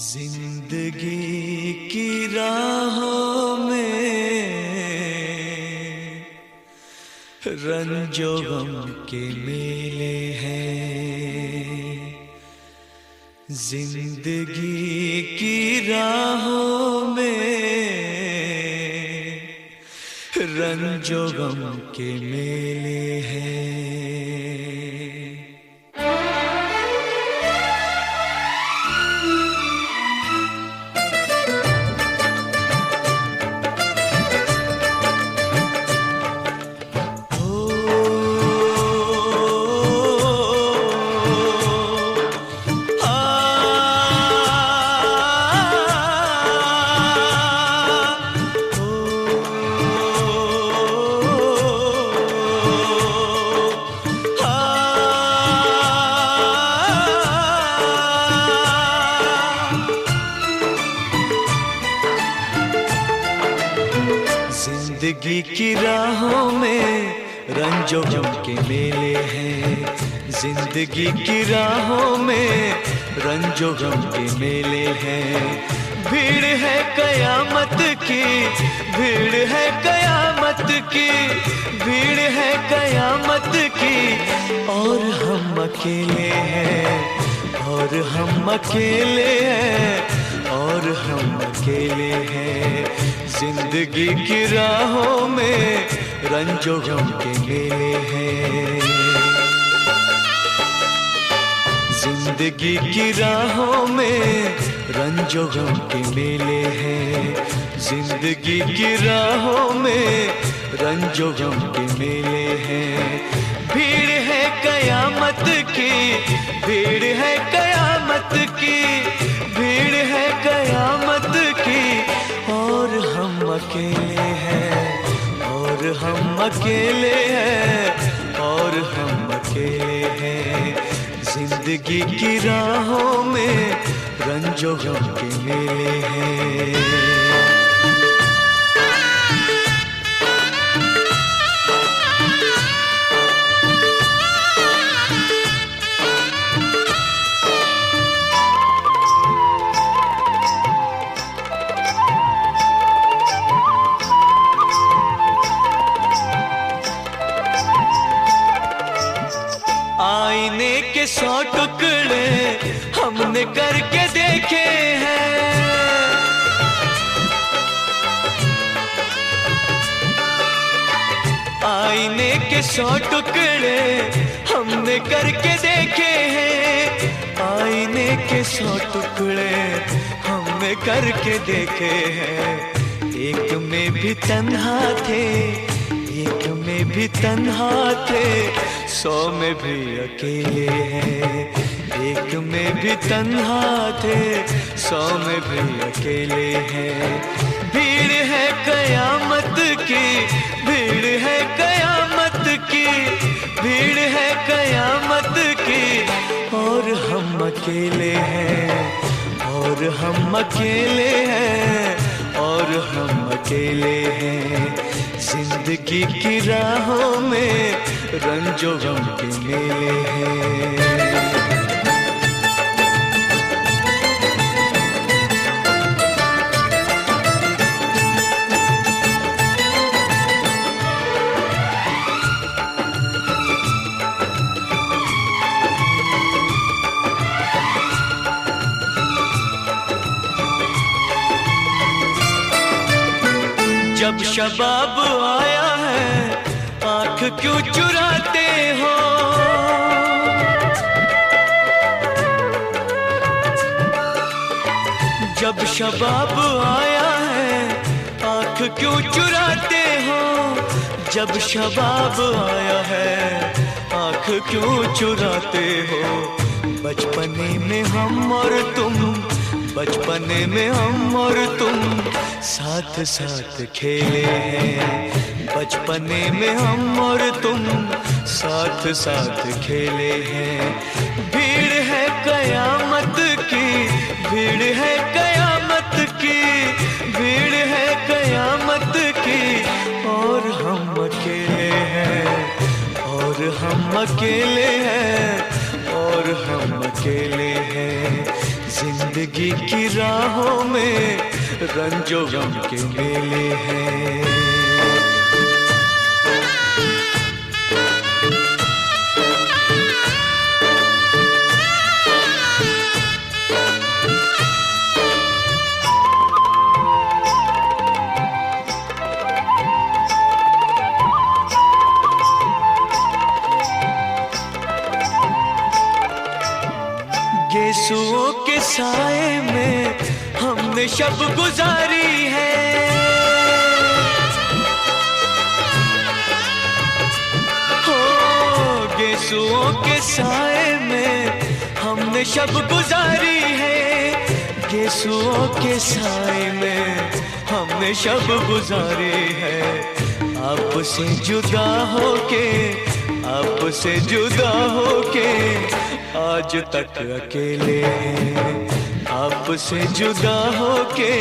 जिंदगी की राहों में रंजो गम के मेले हैं। जिंदगी की राहों में रंजो गम के मेले हैं। जिंदगी की राहों में रंजो गम के मेले हैं। जिंदगी की राहों में रंजो गम के मेले हैं। भीड़ है कयामत की, भीड़ है कयामत की, भीड़ है कयामत की। और हम अकेले हैं, और हम अकेले हैं, और हम अकेले हैं। जिंदगी की राहों में रंजो गम के मेले हैं। जिंदगी की राहों में रंजो गम के मेले हैं। जिंदगी की राहों में रंजो गम के मेले हैं। भीड़ है कयामत की, भीड़ है कयामत की, भीड़ है कयामत की। और हम अकेले हैं, और हम अकेले हैं, और हम अकेले हैं। जिंदगी की राहों में रंजो गम के मेले हैं। आईने के 100 टुकड़े हमने करके देखे हैं। आईने के 100 टुकड़े हमने करके देखे हैं। आईने के 100 टुकड़े हमने करके देखे हैं। एक में भी तन्हा थे, एक में भी तन्हा थे, 100 में भी अकेले हैं। एक में भी तन्हा थे, 100 में भी अकेले हैं। भीड़ है कयामत की, भीड़ है कयामत की, भीड़ है कयामत की। और हम अकेले हैं, और हम अकेले हैं, और हम अकेले हैं। जिंदगी की राहों में रंजो गम के मेले हैं। जब शबाब आया है, आँख क्यों चुराते हो? जब शबाब आया है, आँख क्यों चुराते हो? जब शबाब आया है, आँख क्यों चुराते हो? बचपने में हम और तुम, बचपने में हम और तुम साथ साथ खेले हैं। बचपने में हम और तुम साथ साथ खेले हैं। भीड़ है कयामत की, भीड़ है कयामत की, भीड़ है कयामत की। और हम अकेले हैं, और हम अकेले हैं, और हम अकेले हैं। जिंदगी की राहों में रंजो गम के मेले हैं। गेसुओं के साए में हमने शब गुजारी है। हो गेसुओं के साए में हमने शब गुजारी है। गेसुओं के साए में हमने शब गुजारी है। आपसे जुदा होके, आपसे जुदा होके आज तक अकेले हैं। आपसे जुदा होके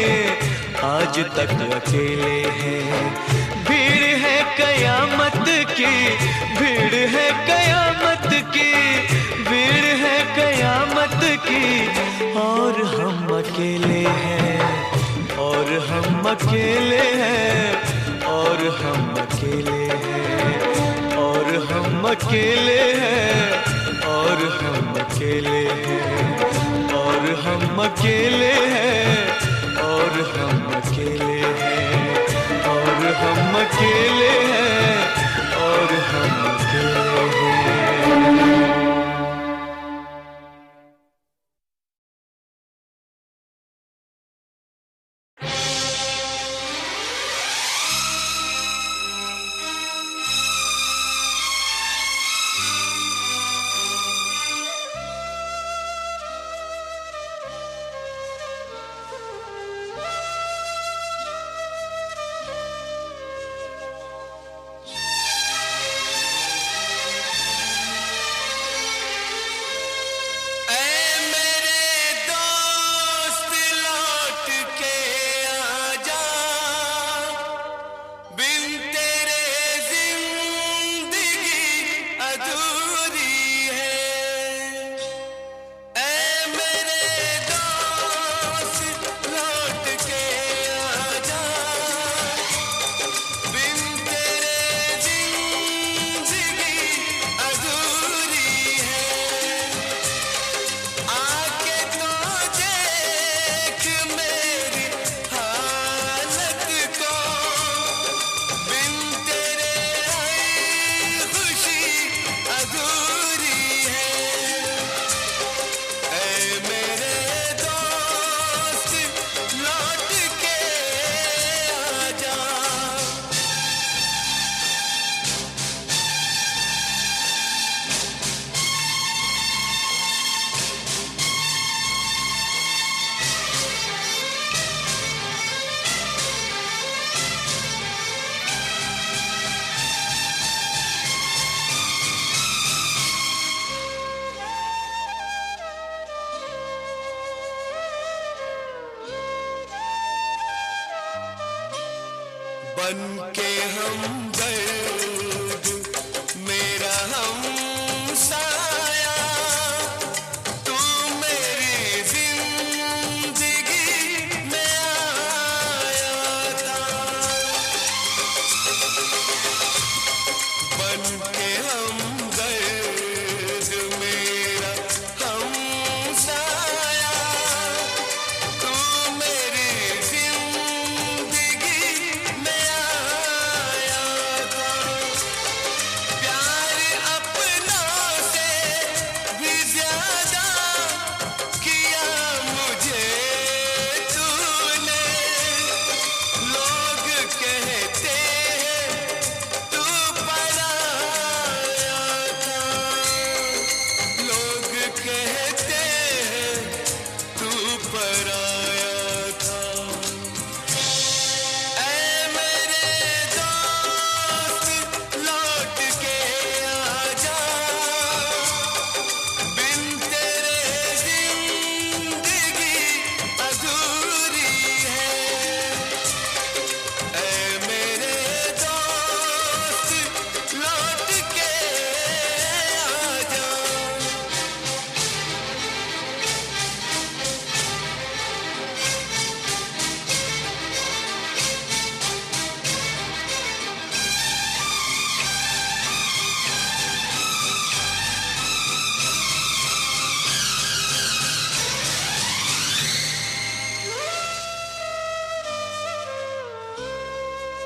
आज तक अकेले हैं। भीड़ है कयामत की, भीड़ है कयामत की, भीड़ है कयामत की, और हम अकेले हैं, और हम अकेले हैं, और हम अकेले हैं, और हम अकेले हैं, और हम अकेले हैं, और हम अकेले हैं, और हम अकेले हैं, और हम अकेले हैं, और हम अकेले हैं। बन के हमदर्द मेरा हमसाया, तू मेरी जिंदगी में आया था। बन के हमदर्द मेरा हमसाया, तू मेरी जिंदगी में आया था।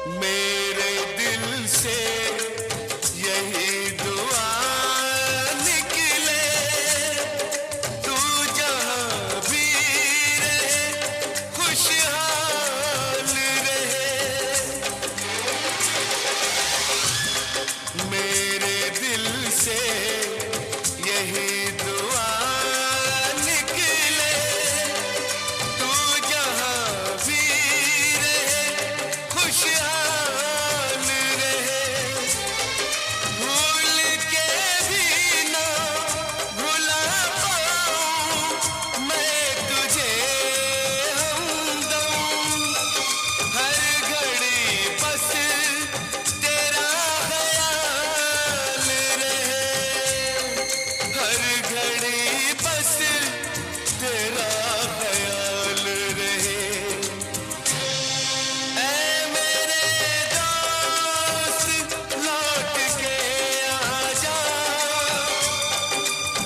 मेरे दिल से यही दुआ निकले, तू जहाँ भी रहे खुशहाल रहे। मेरे दिल से यही दुआ निकले, तू जहाँ भी रहे खुशहाल रहे। भूल के भी ना भुला पाऊं मैं तुझे हमदम, हर घड़ी बस तेरा ख्याल रहे, हर घड़ी बस तेरा ख्याल रहे। ऐ मेरे दोस्त लौट के आजा,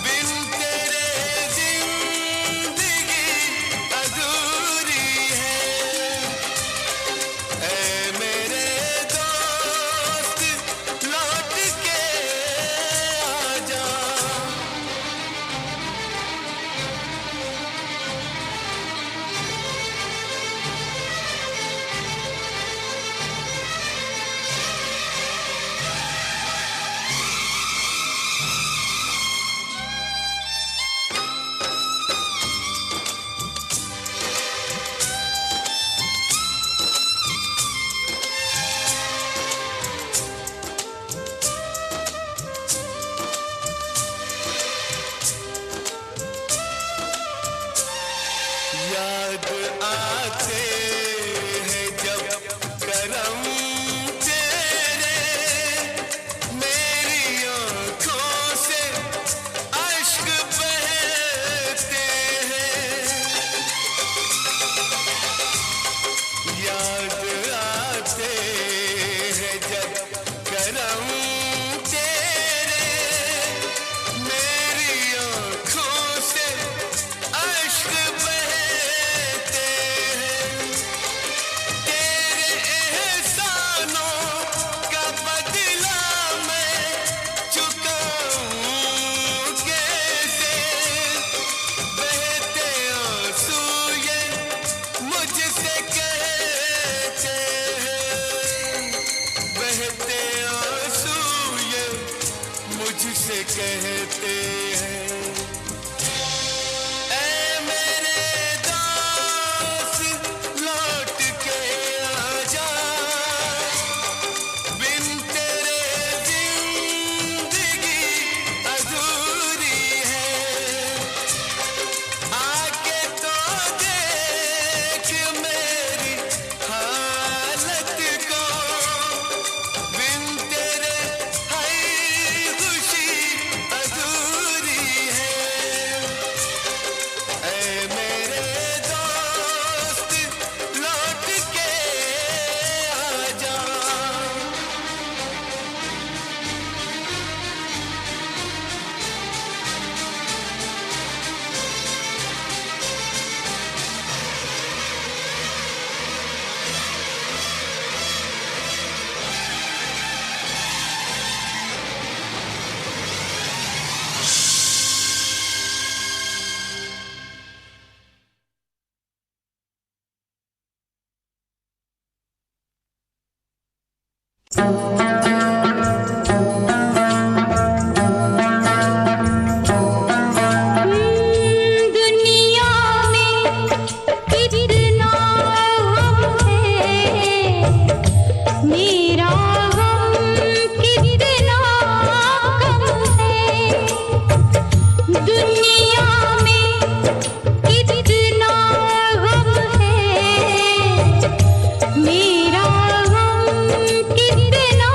बिन तेरे जिंदगी अधूरी है। ऐ मेरे दोस्त लौट के आजा। याद आते हैं जब करम तेरे, मेरी आँखों से अश्क बहते हैं। याद आते हैं जब करम तेरे, मेरी आँखों से अश्क बहते हैं। तेरे एहसानों का बदला मैं चुकाऊं कैसे, बहते आंसू ये मुझसे कहते हैं, बहते आंसू ये मुझसे कहते हैं। ऐ मेरे दोस्त लौट के आजा, बिन तेरे जिंदगी अधूरी है। आके तो देख मेरी हालत को, बिन तेरे हर खुशी अधूरी है। ऐ मेरे दोस्त लौट के आजा। दुनिया में कितना गम है, मेरा गम कितना कम है। दुनिया में कितना गम है, मेरा गम कितना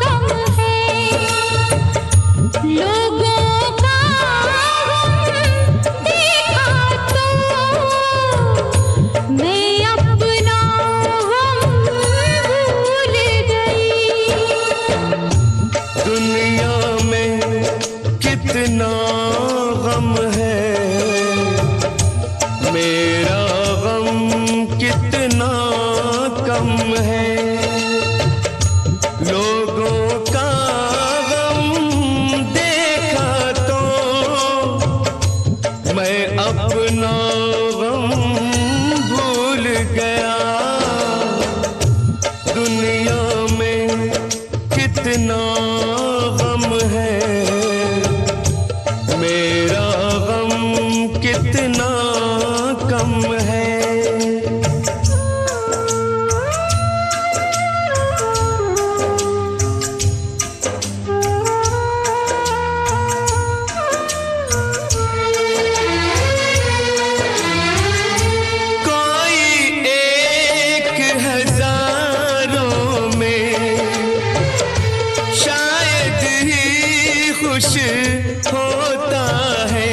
कम मेरा गम कितना कम है। लोगों का गम देखा तो मैं अपना गम भूल गया। दुनिया में कितना गम है, मेरा गम कितना कम है। होता है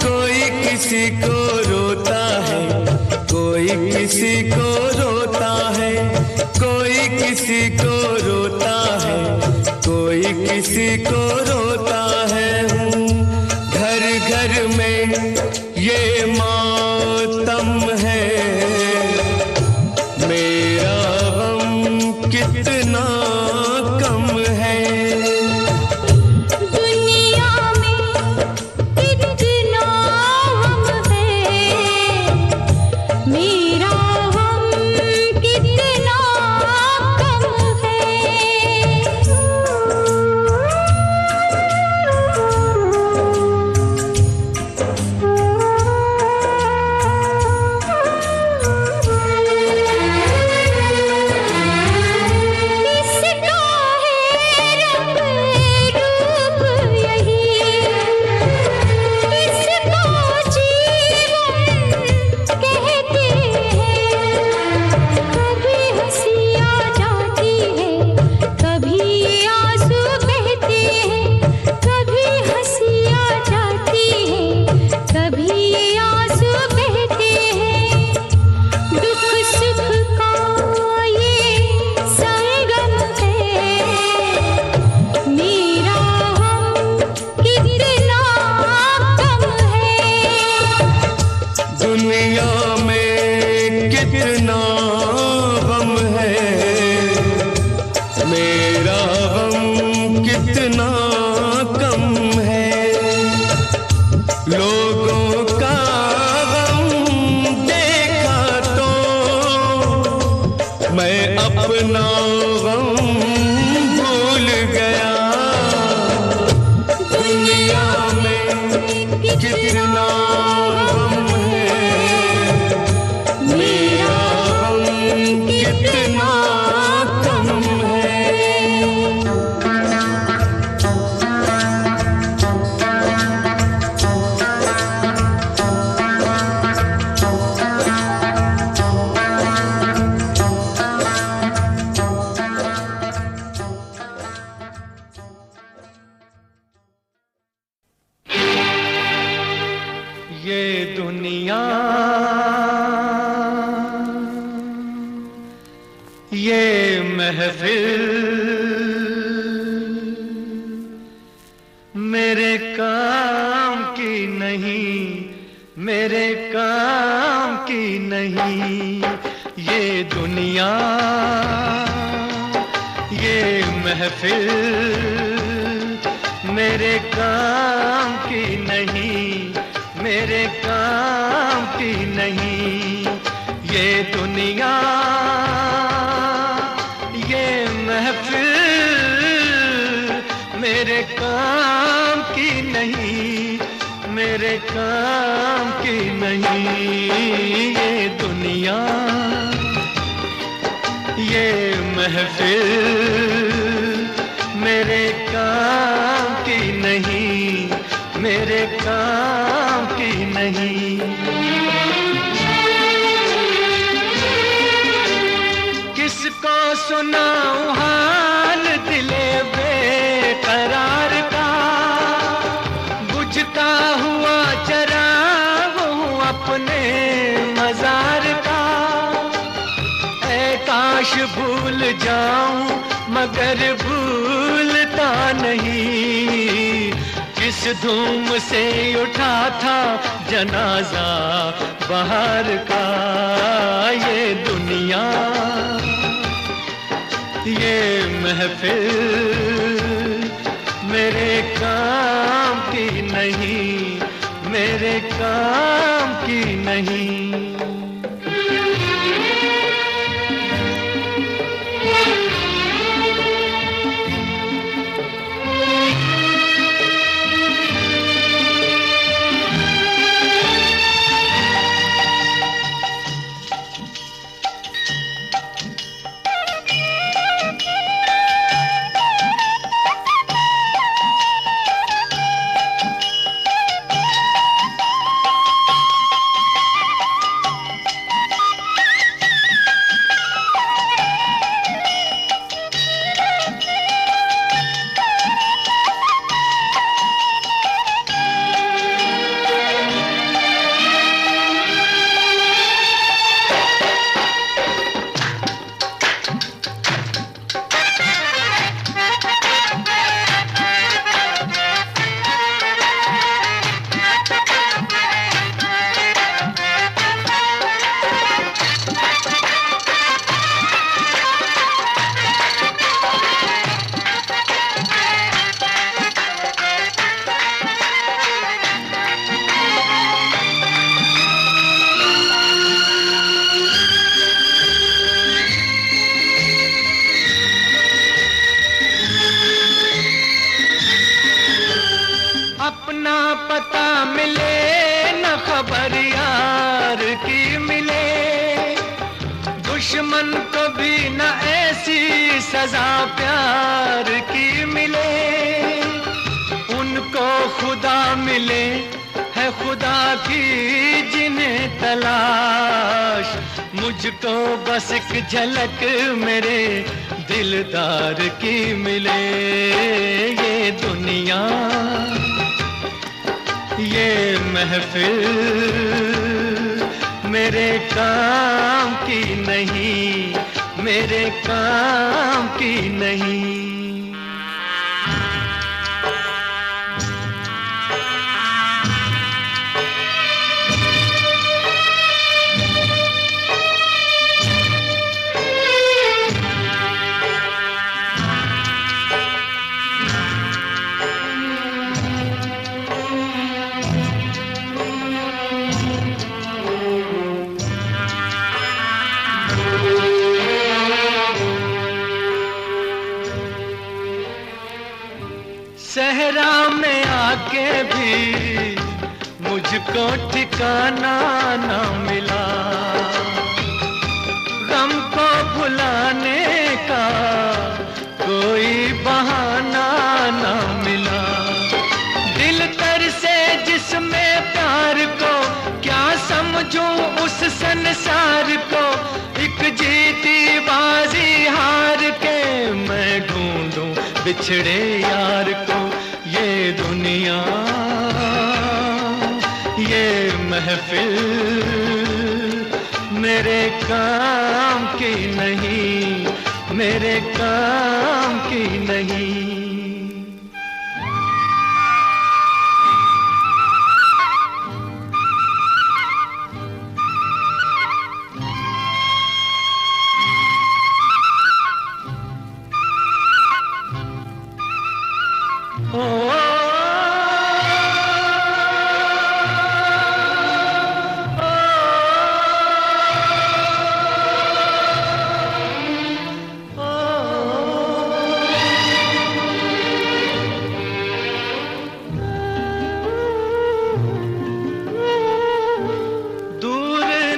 कोई किसी को रोता है, कोई किसी को रोता है, कोई किसी को रोता है, कोई किसी को रोता है। घर घर में ये मातम है, मेरा गम कितना कम है। दुनिया में कितना गम है, मेरा गम कितना कम है। लोगों का गम देखा तो मैं अपना गम भूल गया। दुनिया में कितना कितना कम है। ये दुनिया ये महफिल मेरे काम की नहीं, मेरे काम की नहीं। ये दुनिया ये महफिल मेरे काम की नहीं, मेरे काम की नहीं। ये दुनिया ये महफिल मेरे काम की नहीं, मेरे काम की नहीं। ये दुनिया ये महफिल मेरे काम की नहीं, मेरे काम की नहीं। किसको सुनाऊं हाल दिले बेकरार का, बुझता हुआ चराग हूँ अपने मजार का। ऐ काश भूल जाऊं मगर भूलता नहीं, किस धूम से उठा था जनाजा बहार का। ये दुनिया ये महफिल मेरे काम की नहीं, मेरे काम की नहीं। अपना पता मिले न खबर यार की मिले, दुश्मन को भी न ऐसी सजा प्यार की मिले। उनको खुदा मिले है खुदा की जिन्हें तलाश, मुझको बस एक झलक मेरे दिलदार की मिले। ये दुनिया ये महफिल मेरे काम की नहीं, मेरे काम की नहीं। सहरा में आके भी मुझको ठिकाना ना मिला, गम को भुलाने का कोई बहाना ना मिला। दिल तर से जिसमें प्यार को क्या समझूं उस संसार को, एक जीती बाजी हार के मैं ढूंढूं बिछड़े यार को। ये दुनिया ये महफिल मेरे काम की नहीं, मेरे काम की नहीं।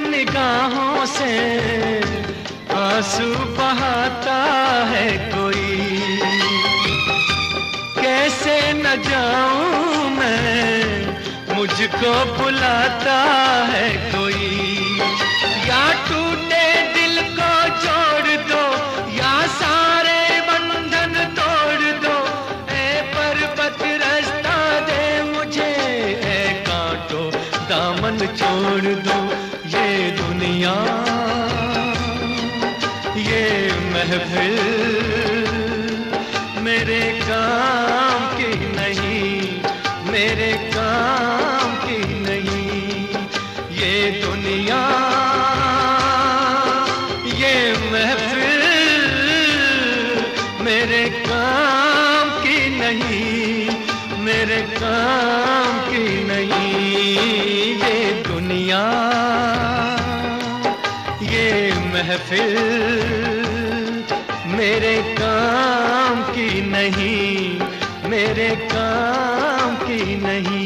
निगाहों से आंसू बहाता है कोई, कैसे न जाऊं मैं मुझको बुलाता है कोई। या टूटे दिल को जोड़ दो या सारे बंधन तोड़ दो, ऐ पर्वत रास्ता दे मुझे, ऐ कांटो दामन छोड़ दो। ये दुनिया ये महफिल मेरे काम की नहीं, मेरे काम की नहीं। ये दुनिया ये महफिल मेरे काम की नहीं, मेरे काम की नहीं। ये दुनिया, ये महफिल मेरे काम की नहीं, मेरे काम की नहीं।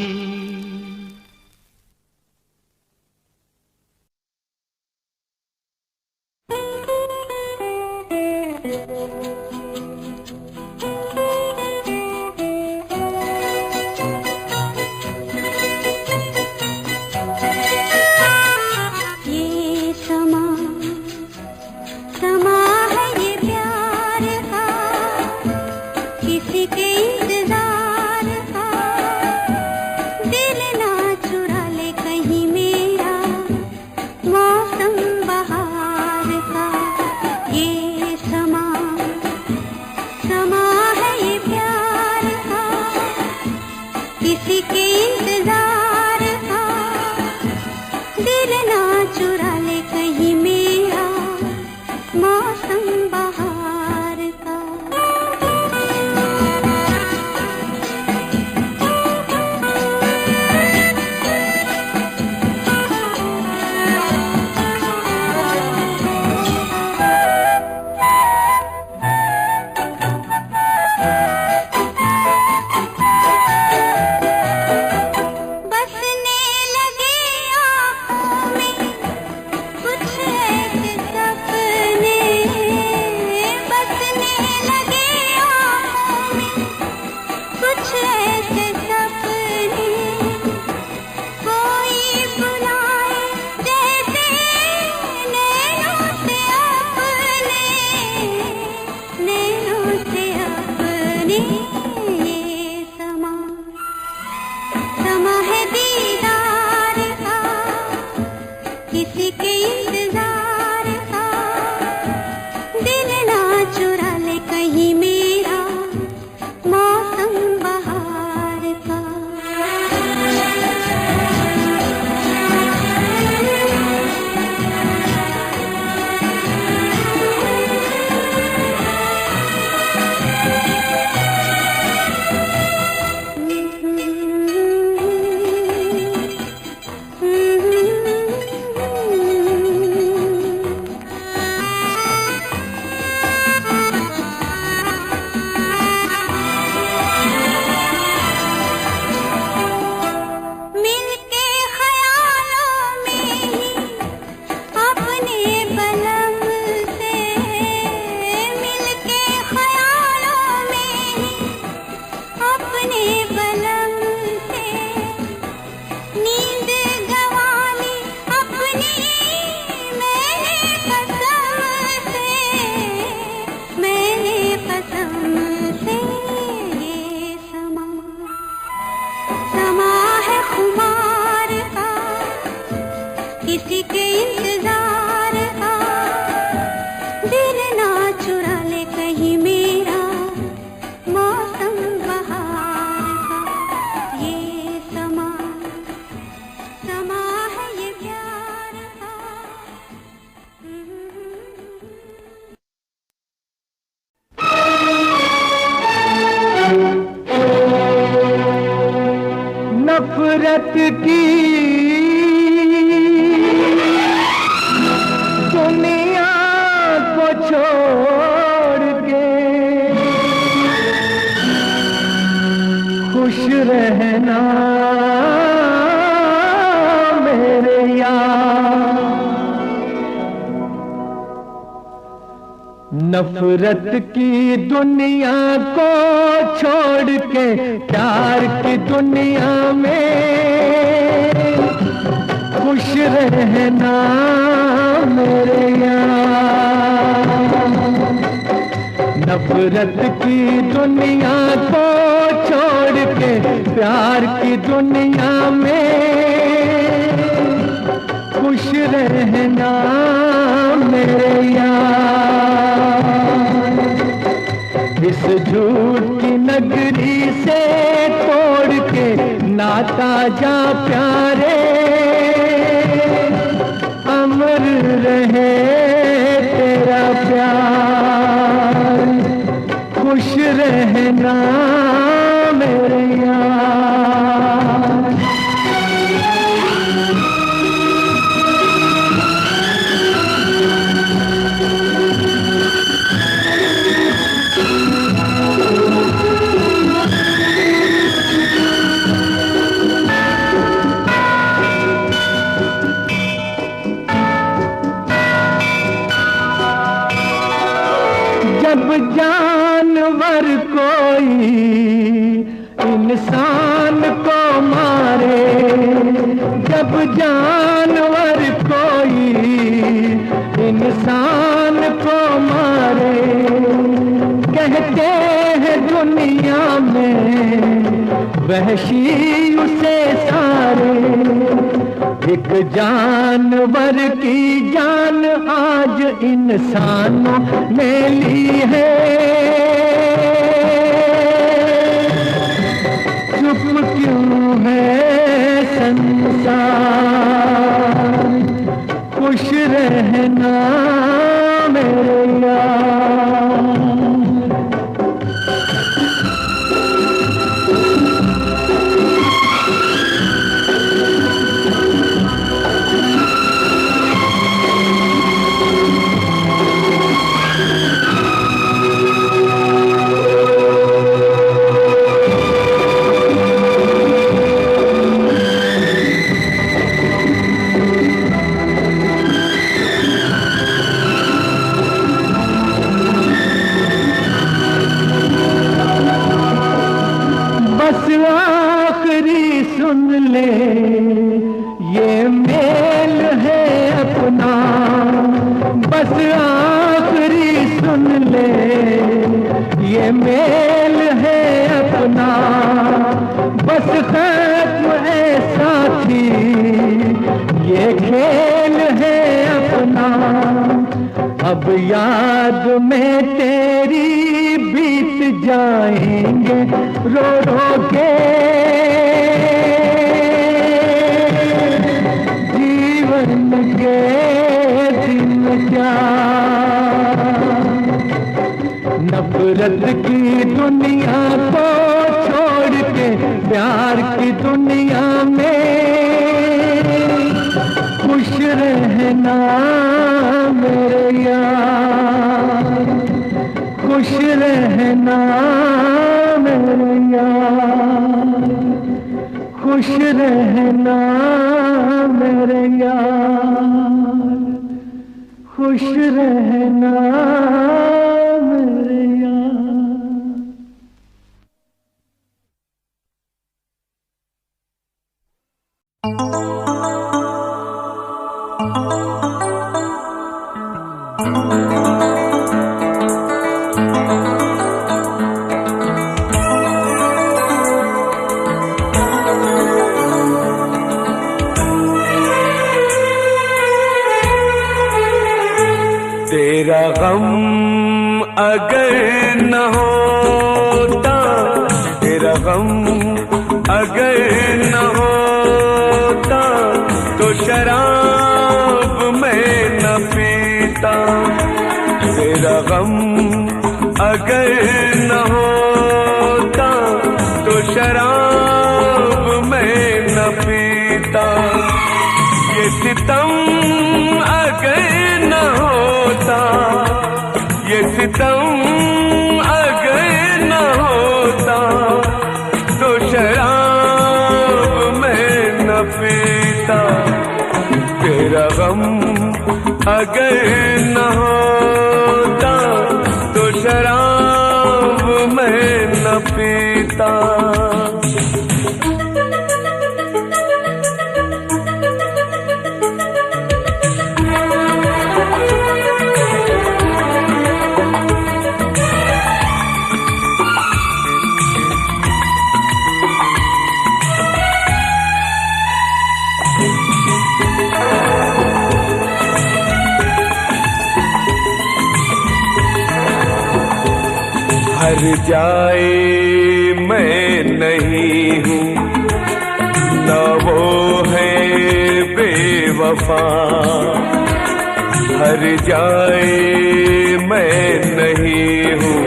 नफरत की दुनिया को छोड़ के खुश रहना मेरे यार। नफरत की दुनिया को छोड़ के प्यार की दुनिया में खुश रहना मेरे यार। नफरत की दुनिया को छोड़ के प्यार की दुनिया में खुश रहना मेरे यार। इस झूठ की नगरी से तोड़ के नाता जा प्यारे, अमर रहे तेरा प्यार। जब जानवर कोई इंसान को मारे, जब जानवर कोई इंसान को मारे, कहते हैं दुनिया में वहशी उसे सारे। एक जानवर की जान आज इंसानों ने ली है, चुप क्यों है संसार, खुश रहना मेरे यार। आखिरी सुन ले ये मेल है अपना, बस आखिरी सुन ले ये मेल है अपना, बस खत्म है साथी ये खेल है अपना। अब याद में तेरी बीत जाएंगे रो रो के, जीवन के दिन क्या। नफरत की दुनिया को छोड़ के प्यार की दुनिया में खुश रहना मेरे यार, खुश रहना मेरे यार, खुश रहना मेरे यार, खुश रहना मेरे यार। तेरा गम अगर न होता, तेरा गम अगर न होता, तो शराब मैं न पीता। तेरा गम अगर न होता, तो शराब मैं न पीता। ये सितम अगर न होता, ये सितम अगर न होता, तो शराब मैं न पीता। तेरा गम अगर न होता, तो शराब मैं न पीता। हर जाए मैं नहीं हूँ, न वो है बेवफा। हर जाए मैं नहीं हूँ,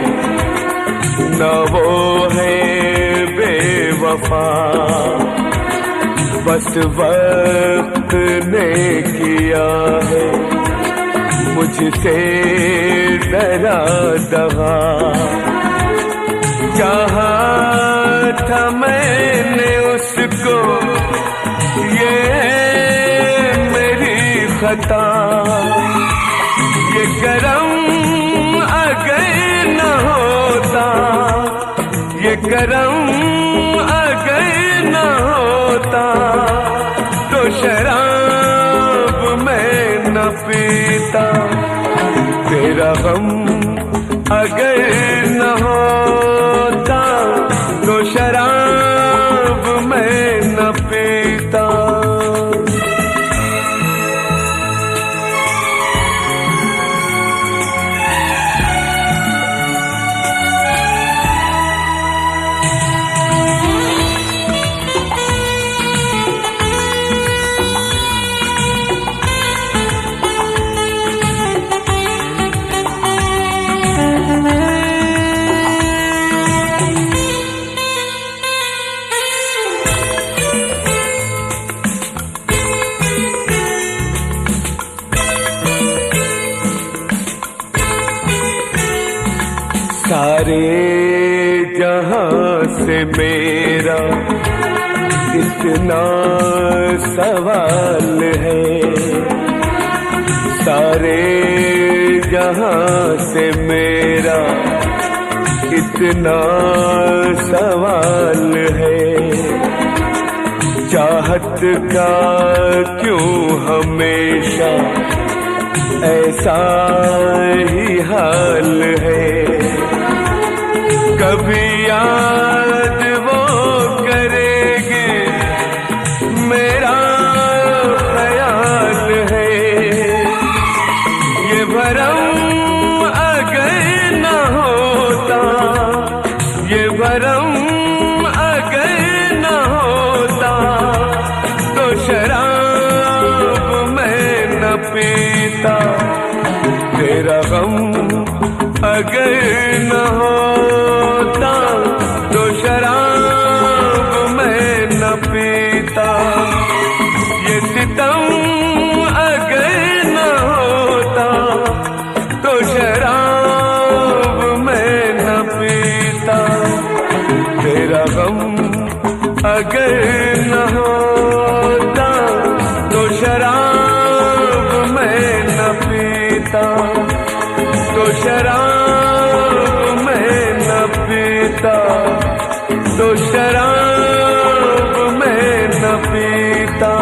न वो है बेवफा। बस वक्त ने किया है मुझसे डरा दगा। चाहा था मैंने उसको, ये मेरी खता। ये करम अगर करम अगर न होता तो शराब मैं न पीता। तेरा गम अगर न होता तो शराब मैं न पीता। सारे जहां से मेरा इतना सवाल है। सारे जहां से मेरा इतना सवाल है। चाहत का क्यों हमेशा ऐसा ही हाल है। कभी याद वो करेंगे मेरा ख्याल है। ये भरम अगर न होता, ये भरम अगर न होता तो शराब मैं न पीता। तेरा गम अगर न होता तो शराब मैं न पीता। ये सितम अगर न होता तो शराब मैं न पीता। तेरा गम अगर न होता तो शराब मैं न पीता। तो शराब मैं न पीता। तो शराब मैं न पीता।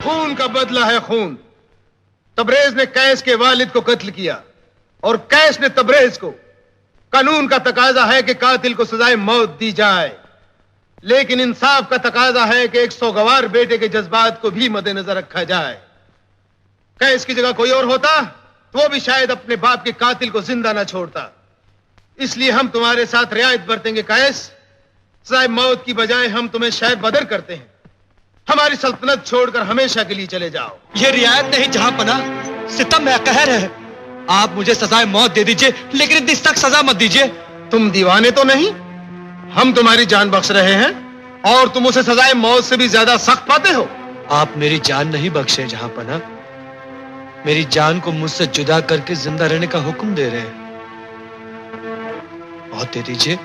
खून का बदला है खून। तबरेज ने कैस के वालिद को कत्ल किया और कैस ने तबरेज को। कानून का तकाजा है कि कातिल को सजाए मौत दी जाए, लेकिन इंसाफ का तकाजा है कि एक सौगवार बेटे के जज्बात को भी मद्देनजर रखा जाए। कैस की जगह कोई और होता तो वो भी शायद अपने बाप के कातिल को जिंदा न छोड़ता। इसलिए हम तुम्हारे साथ रियायत बरतेंगे कैस। सजाए मौत की बजाय हम तुम्हें शायद बदर करते हैं। हमारी सल्तनत छोड़कर हमेशा के लिए चले जाओ। ये रियायत नहीं जहां पना, सितम है, कहर है। आप मुझे सजाए मौत दे दीजिए, लेकिन इतनी सख्त सजा मत दीजिए। तुम दीवाने तो नहीं? हम तुम्हारी जान बख्श रहे हैं और तुम उसे सजाए मौत से भी ज्यादा सख्त पाते हो। आप मेरी जान नहीं बख्शे जहां पना, मेरी जान को मुझसे जुदा करके जिंदा रहने का हुक्म दे रहे हैं। मौत दे दीजिए,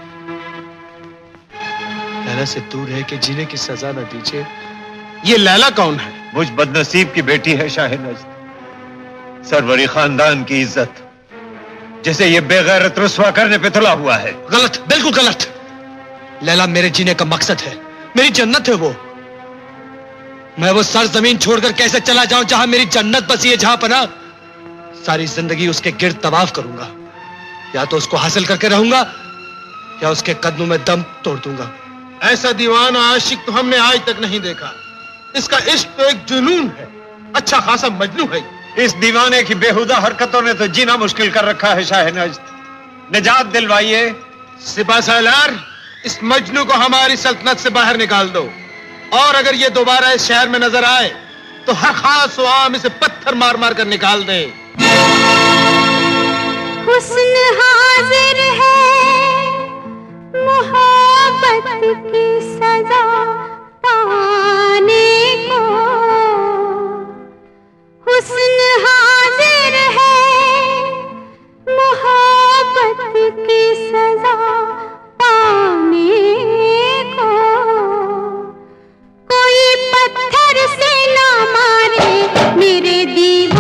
लैला से दूर है कि जीने की सजा न दीजिए। ये लैला कौन है? मुझ बदनसीब की बेटी है शाह नज़्र, सरवरी खानदान की इज्जत, जिसे ये बेगैरत रुस्वा करने पे तुला हुआ है। गलत, बिल्कुल गलत। लैला मेरे जीने का मकसद है, मेरी जन्नत है वो। मैं वो सरजमीन छोड़कर कैसे चला जाऊं जहां मेरी जन्नत बसी है जहां पना। सारी जिंदगी उसके गिर्द तवाफ करूंगा, या तो उसको हासिल करके रहूंगा या उसके कदमों में दम तोड़ दूंगा। ऐसा दीवाना आशिक तो हमने आज तक नहीं देखा। इसका इश्क तो एक जुनून है, अच्छा खासा मजनू है। इस दीवाने की बेहुदा हरकतों ने तो जीना मुश्किल कर रखा है शाह नज़्र। निजात दिलवाइए। सिपा सालार, इस मजनू को हमारी सल्तनत से बाहर निकाल दो, और अगर ये दोबारा इस शहर में नजर आए तो हर खास आम इसे पत्थर मार मार कर निकाल दे। हुस्न हाजिर है मोहब्बत की सजा पाने को। हुस्न हाजिर है मोहब्बत की सजा पाने को। कोई पत्थर से ना मारे मेरे दीवाने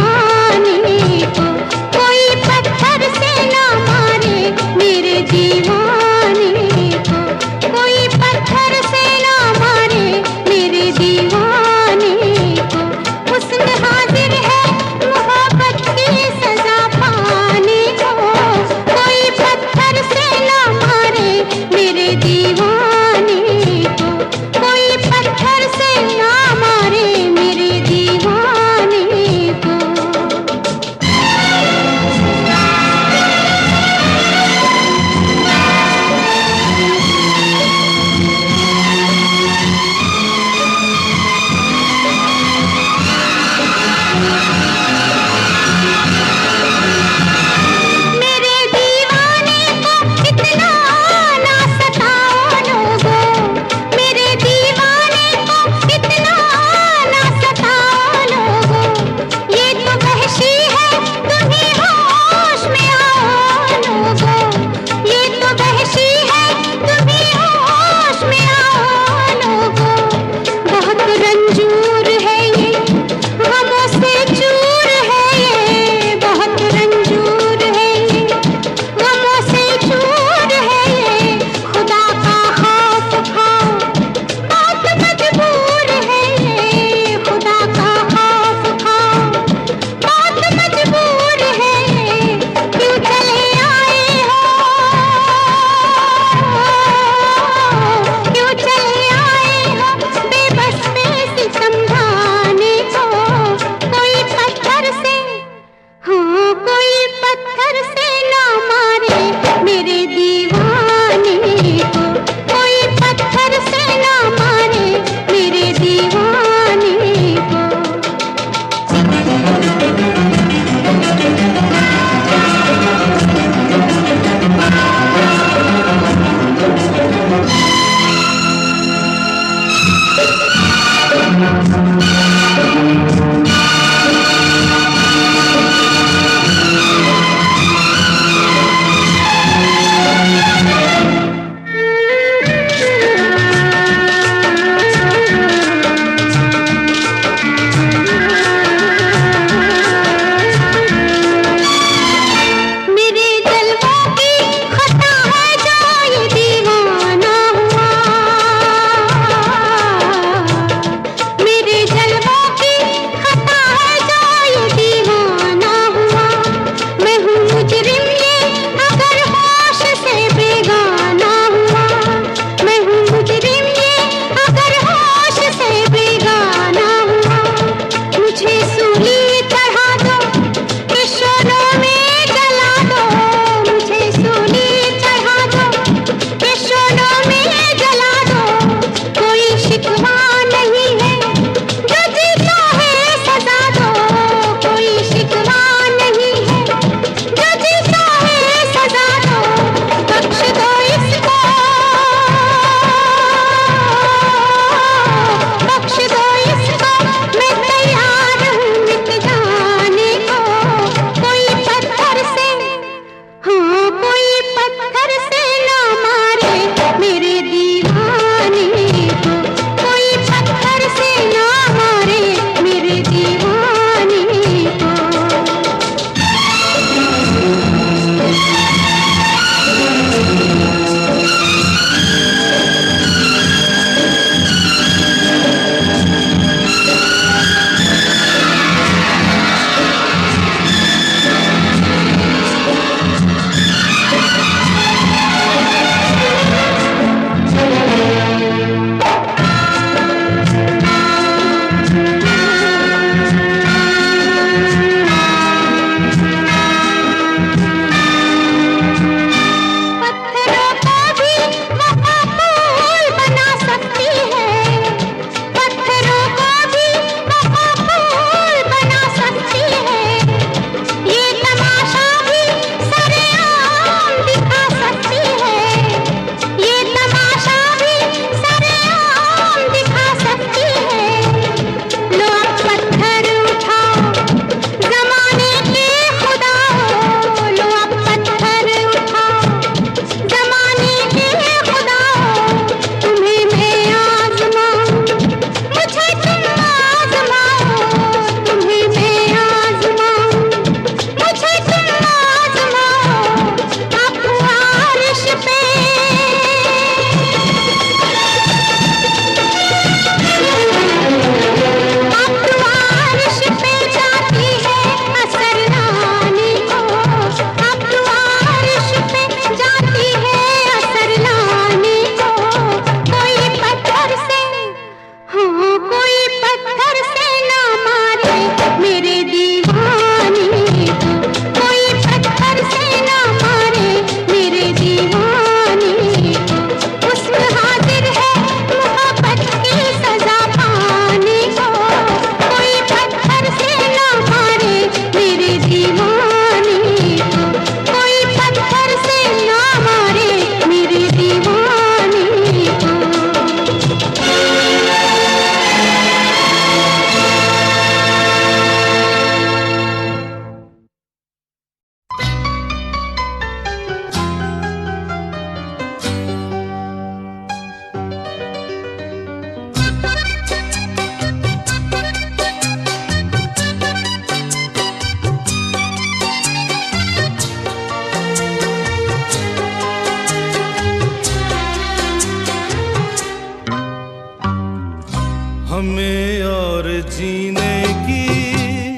हमें और जीने की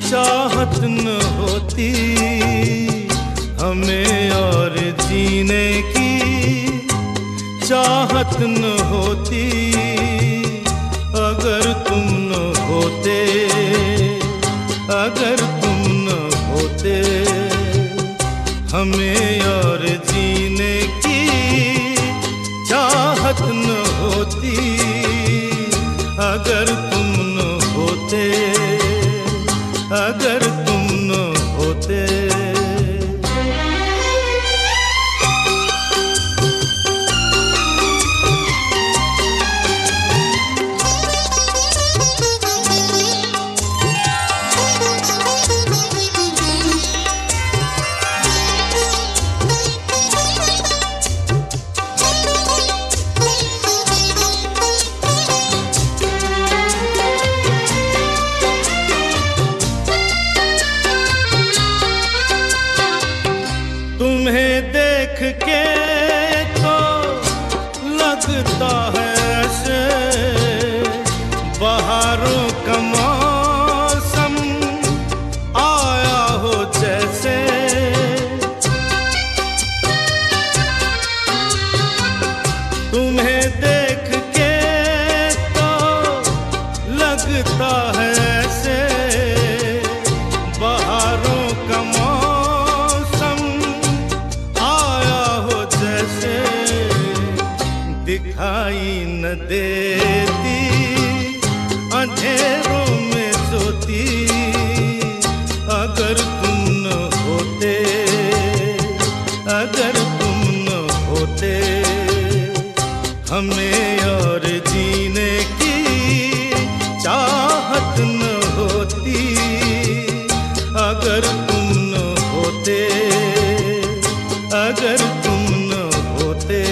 चाहत न होती, हमें और जीने की चाहत न होती, अगर तुम न होते, अगर तुम न होते। हमें और जीने की चाहत न होती, अगर तुम न होते, अगर तुम न होते। लगता है ऐसे बहारों का मौसम आया हो जैसे, दिखाई न देती अंधेरों में सोती, अगर तुम न होते, अगर तुम न होते, हमें और जीने की चाहत न होती, अगर तुम न होते, अगर तुम न होते।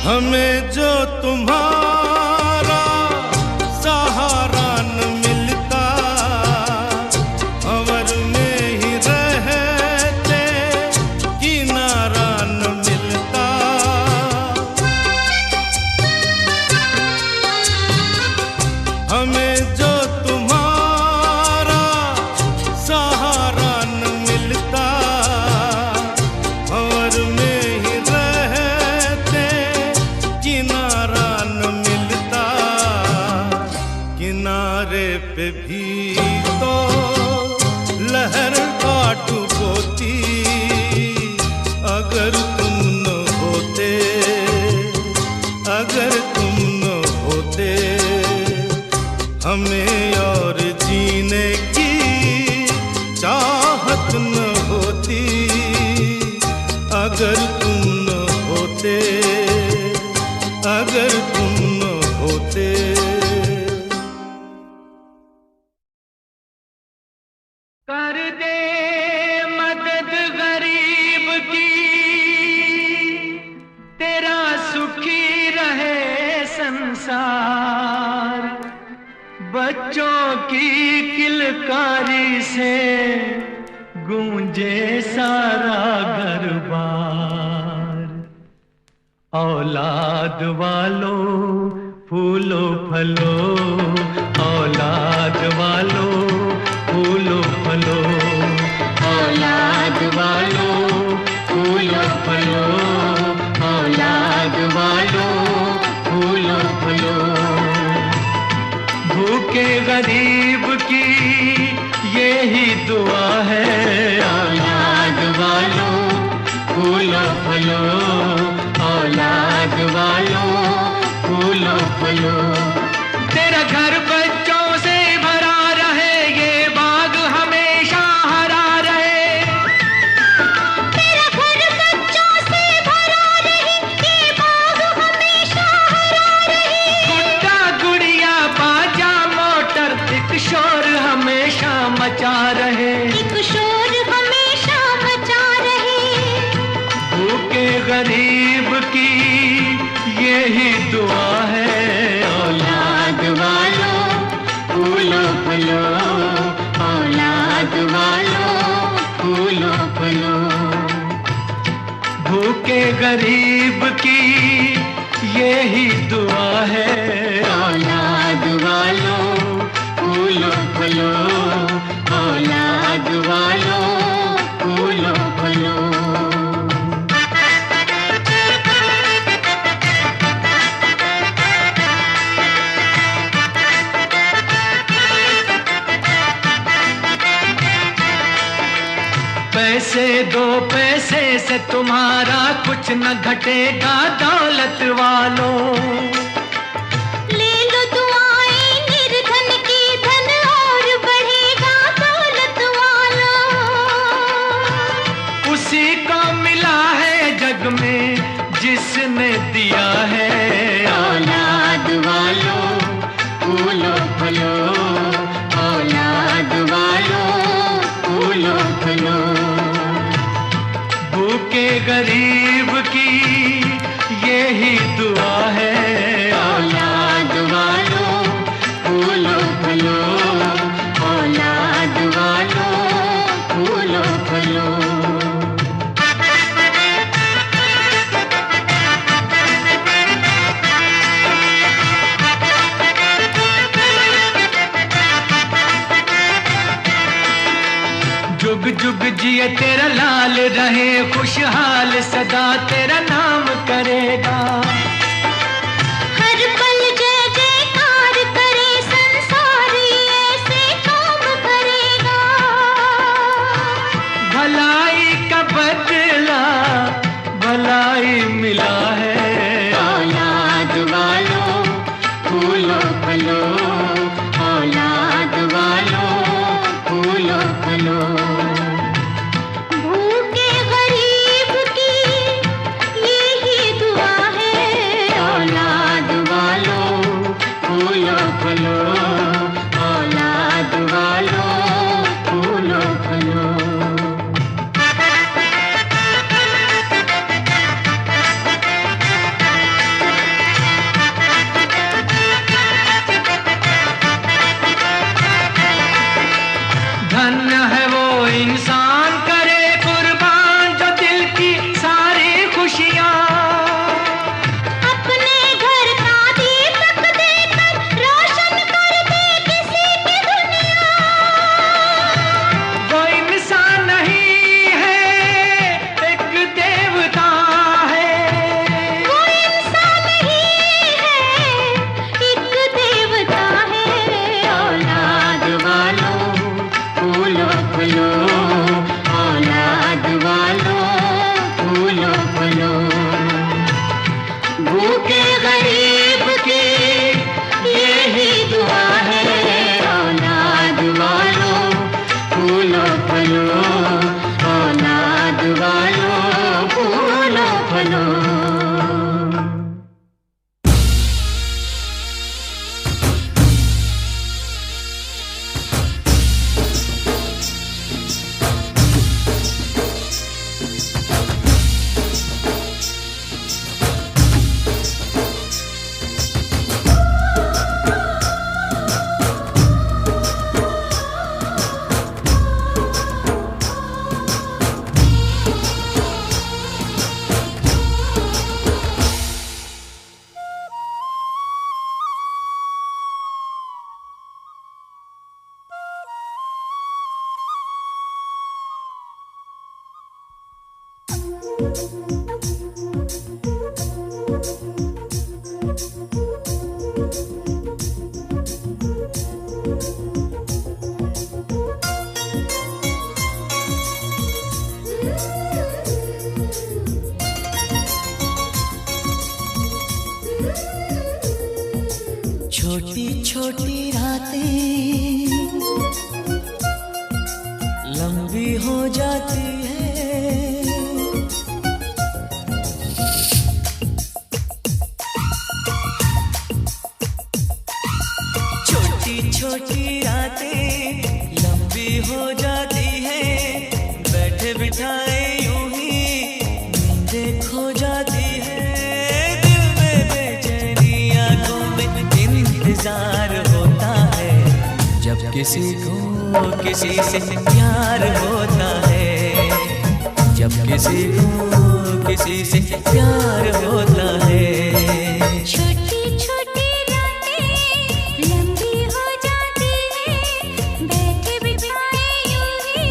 हमें जो तुम्हारा सहारा न मिलता, भंवर में ही रहते किनारा न मिलता। हमें जो तुम्हारा सहारा न मिलता, भंवर में ही रहते किनारा न मिलता। किनारे पे भी तो लहर आ डुबोती, अगर तुम न होते, अगर तुम न होते, हमें और जीने की चाहत न होती, अगर तुम न होते, अगर तुम न होते। कर दे मदद गरीब की, तेरा सुखी रहे संसार। बच्चों की किलकारी से गूंजे सारा घर-बार। औलाद वालों फूलो फलो, औलाद वालों फूलो फलो, औलाद वालों फूलो फलो, औलाद वालों फूलो फलो। भूखे गरीब की यही दुआ है, औलाद वालों फूलो फलो, औलाद वालों फूलो फलो। तेरा घर बच्चों से भरा रहे, ये बाग हमेशा हरा रहे। तेरा घर बच्चों से भरा रहे, ये बाग हमेशा हरा रहे। गुड्डा गुड़िया बाजा मोटर, एक शोर हमेशा मचा रहे, एक शोर हमेशा मचा रहे। भूखे गरीब की यही दुआ है, औलाद वालों फूलो फलो, औलाद वालों फूलो फलो। भूखे गरीब की यही दुआ है, औलाद वालों फूलो फलो, औलाद वालों फूलो फलो। पैसे दो पैसे से तुम्हारा कुछ न घटेगा दौलत वालों। ले लो दुआएं निर्धन की, धन और बढ़ेगा दौलत वालों। उसी को मिला है जग में जिसने दिया है, औलाद वालों फूलो फलो, औलाद वालों फूलो फलो। भूखे गरीब की यही दुआ है, औलाद वालों फूलो फलो, औलाद वालों फूलो फलो। जुग जुग जिए तेरा लाल रहे खुशहाल सदा तेरा नाम करेगा। हर पल जय जयकार करे संसार ऐसे काम करेगा। भलाई का बदला भलाई मिला है। औलाद वालों फूलो फलो, औलाद वालों फूलो फलो। भूखे गरीब की यही दुआ है। औलाद वालों फूलो फलो, औलाद वालों फूलो फलो। धन्य है वो इंसान करे कुर्बान जो दिल की सारी खुशियाँ अपने घर का दीपक देकर रोशन कर दे किसी की दुनिया। वो इंसान नहीं है एक देवता है। वो इंसान ही है एक देवता है। औलाद वालों फूलो फलो, औलाद वालों फूलो फलो। भूखे गरीब की यही दुआ है। औलाद वालों फूलो फलो, औलाद वालों फूलो फलो। छोटी छोटी रातें लंबी हो जाती है। छोटी छोटी रातें लंबी हो जाती है। बैठे बिठाए यूं ही नींदें खो जाती है। दिल में बेचैनी आंखों में इंतजार होता है। जब किसी को किसी से प्यार होता है। जब किसी को किसी से प्यार होता है। छोटी छोटी रातें लंबी हो जाती है। बैठे बिठाए यूं ही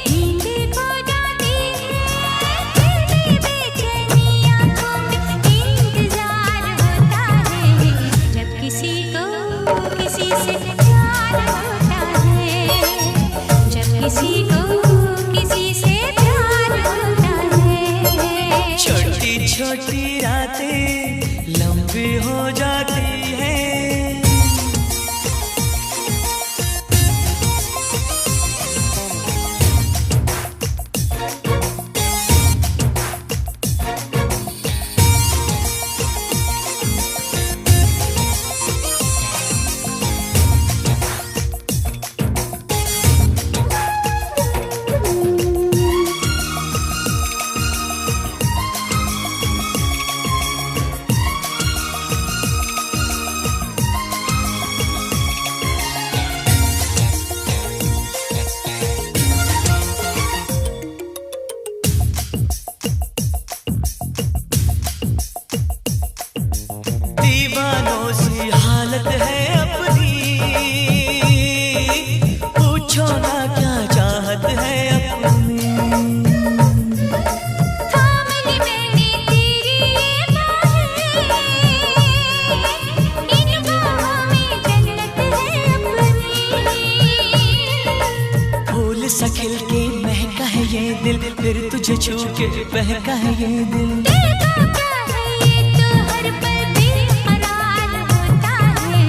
नींद खो जाती है। दिल में बेचैनी आंखों में इंतजार होता है। जब किसी को किसी से प्यार होता है। जब किसी को किसी से प्यार होता है। छोटी छोटी रातें लंबी हो जाती है। ये दिल, फिर तुझे छू के बहका है ये दिल। दिल का क्या है ये तो हर पल बेकरार होता है,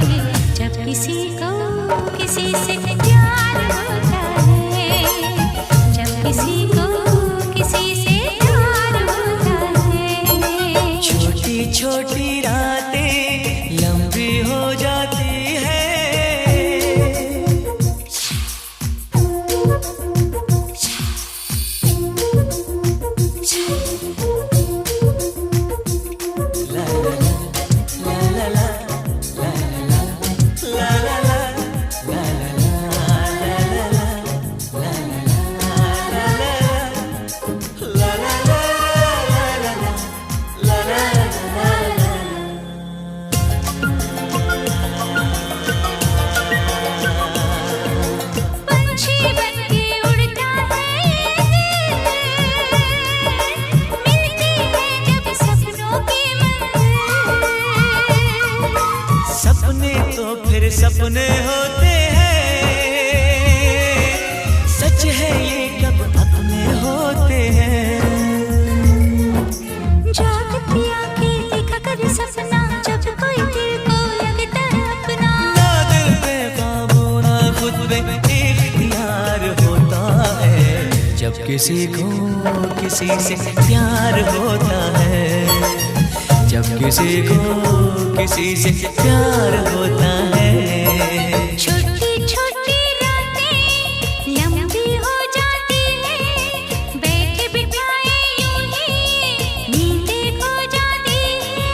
जब किसी को किसी से प्यार होता है, जब किसी को किसी से प्यार होता है। छोटी छोटी रातें लंबी हो जाती है। पंछी बनके उड़ता है ये दिल, मिलती है जब सपनों की मंजिल। सपने तो फिर सपने होते हैं, सच है ये कब अपने होते हैं। जागती आंखें देखा कर सपना, जब कोई दिल को लगता है अपना। ना दिल पे काबू ना खुद पे इख्तियार होता है, जब किसी को किसी से प्यार होता है, जब किसी को किसी से प्यार होता है। छोटी छोटी रातें लंबी हो जाती है, बैठे बिठाए यूं ही नींदें खो जाती है।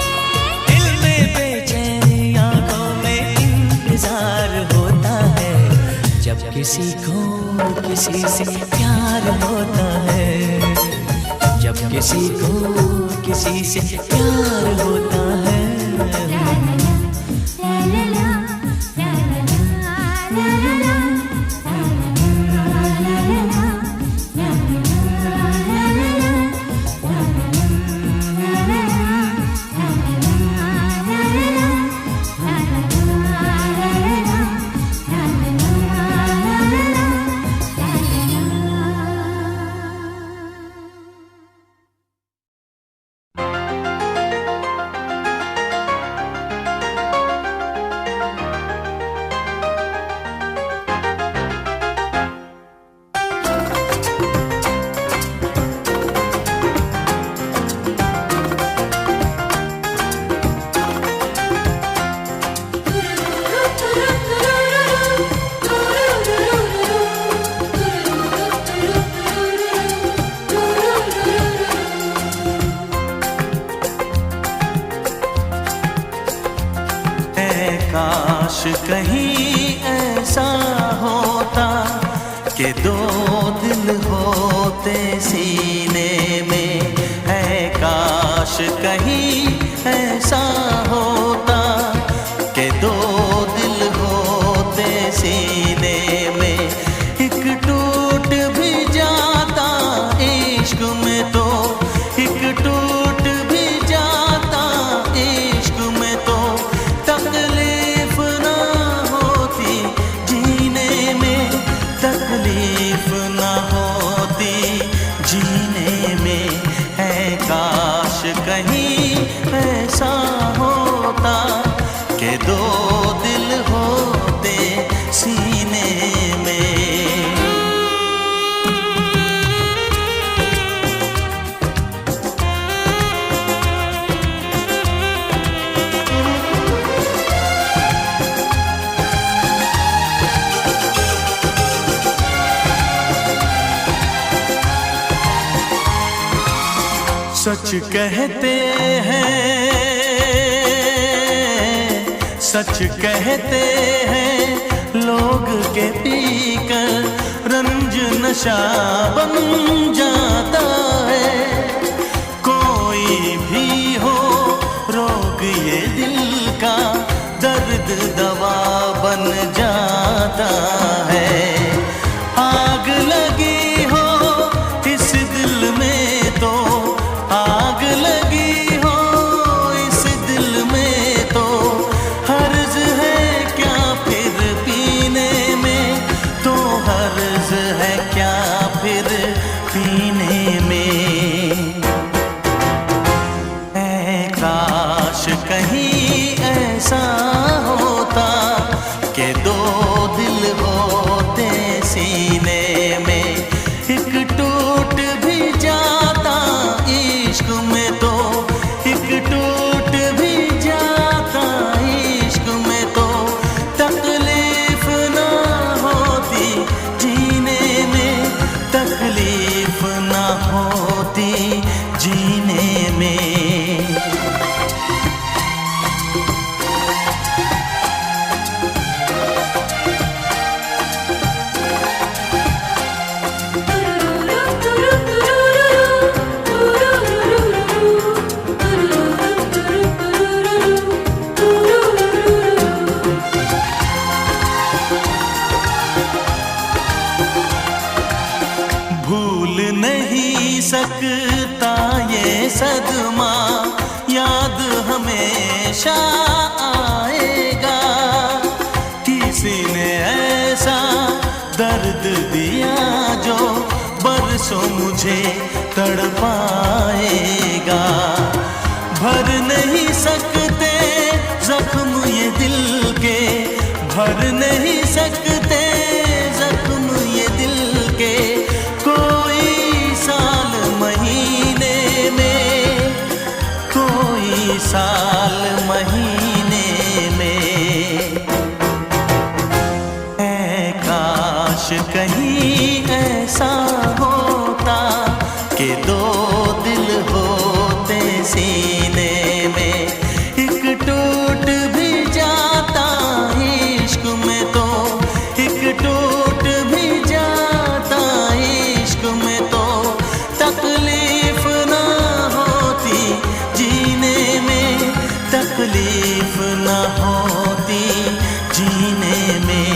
दिल में बेचैनी आंखों में इंतजार होता है, जब किसी को किसी से प्यार होता है, जब किसी को किसी से प्यार होता है। काश कहीं ऐसा होता कि दो दिल होते सीने में, है काश कहीं ऐसा होता कि दो दिल होते सीने में। एक टूट भी जाता इश्क में तो, एक टूट भी जाता इश्क में तो, तकलीफ ना होती जीने में, तकलीफ ना होती जीने में। है काश कहीं ऐसा होता कि दो दिल होते सीने में। सच कहते हैं, सच कहते हैं लोग के पीकर रंज नशा बन जाता है। कोई भी हो रोग ये दिल का, दर्द दवा बन जाता है। आग लगी हो इस दिल में तो, आग लगी हो इस दिल में तो, हर्ज है क्या फिर पीने में, तो हर्ज है क्या फिर तकलीफ ना होती जीने में। भूल नहीं सकता ये सदमा, याद हमेशा आएगा। किसी ने ऐसा दर्द दिया जो बरसों मुझे तड़पाएगा। भर नहीं सकते जख्म ये दिल के, भर नहीं सकते जख्म ये दिल के। कोई साल महीने में, कोई साल महीने में। ऐ काश कहीं ऐसा होता कि दो दिल होते सीने में। एक टूट भी जाता इश्क में तो, एक टूट भी जाता इश्क में तो। तकलीफ ना होती जीने में, तकलीफ ना होती जीने में।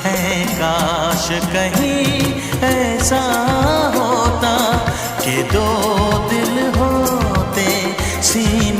है काश कहीं ऐसा होता कि दो दिल होते सीने